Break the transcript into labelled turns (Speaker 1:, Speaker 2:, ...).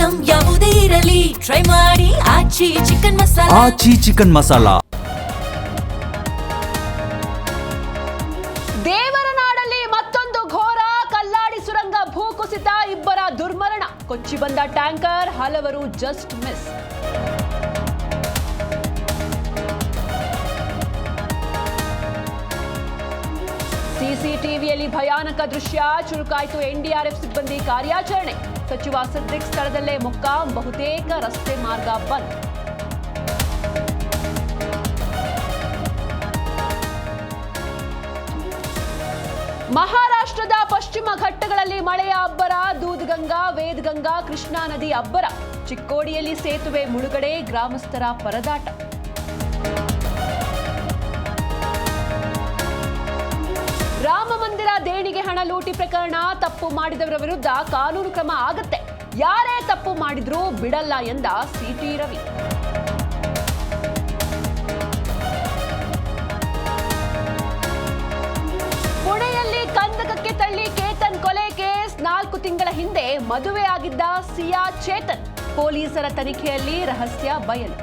Speaker 1: Item ಯಾವುದೇ ಇರಲಿ try ಮಾಡಿ ಆಚಿ ಚಿಕನ್ ಮಸಾಲಾ.
Speaker 2: ಆಚಿ ಚಿಕನ್ ಮಸಾಲಾ.
Speaker 3: ದೇವರನಾಡಲ್ಲಿ ಮತ್ತೊಂದು ಘೋರ ಕಲ್ಲಾಡಿ ಸುರಂಗ ಭೂಕುಸಿತ, ಇಬ್ಬರ ದುರ್ಮರಣ. ಕೊಚ್ಚಿ ಬಂದ ಟ್ಯಾಂಕರ್, ಹಲವರು ಜಸ್ಟ್ ಮಿಸ್. ಸಿಸಿಟಿವಿಯಲ್ಲಿ ಭಯಾನಕ ದೃಶ್ಯ, ಚುರುಕಾಯಿತು ಎನ್ಡಿಆರ್ಎಫ್ ಸಿಬ್ಬಂದಿ ಕಾರ್ಯಾಚರಣೆ. ಸಚಿವ ಸಿದ್ದಿಕ್ ಸ್ಥಳದಲ್ಲೇ ಮೊಕ್ಕಾಂ, ಬಹುತೇಕ ರಸ್ತೆ ಮಾರ್ಗ ಬಂದ್. ಮಹಾರಾಷ್ಟ್ರದ ಪಶ್ಚಿಮ ಘಟ್ಟಗಳಲ್ಲಿ ಮಳೆಯ ಅಬ್ಬರ, ದೂದ್ಗಂಗಾ, ವೇದಗಂಗಾ, ಕೃಷ್ಣಾ ನದಿ ಅಬ್ಬರ. ಚಿಕ್ಕೋಡಿಯಲ್ಲಿ ಸೇತುವೆ ಮುಳುಗಡೆ, ಗ್ರಾಮಸ್ಥರ ಪರದಾಟ. ರಾಮ ಮಂದಿರ ದೇಣಿಗೆ ಹಣ ಲೂಟಿ ಪ್ರಕರಣ, ತಪ್ಪು ಮಾಡಿದವರ ವಿರುದ್ಧ ಕಾನೂನು ಕ್ರಮ ಆಗತ್ತೆ, ಯಾರೇ ತಪ್ಪು ಮಾಡಿದ್ರೂ ಬಿಡಲ್ಲ ಎಂದ ಸಿಟಿ ರವಿ. ಪುಣೆಯಲ್ಲಿ ಕಂದಕಕ್ಕೆ ತಳ್ಳಿ ಕೇತನ್ ಕೊಲೆ ಕೇಸ್, 4 ತಿಂಗಳ ಹಿಂದೆ ಮದುವೆ ಆಗಿದ್ದ ಸಿಯಾ ಚೇತನ್. ಪೊಲೀಸರ ತನಿಖೆಯಲ್ಲಿ ರಹಸ್ಯ ಬಯಲು.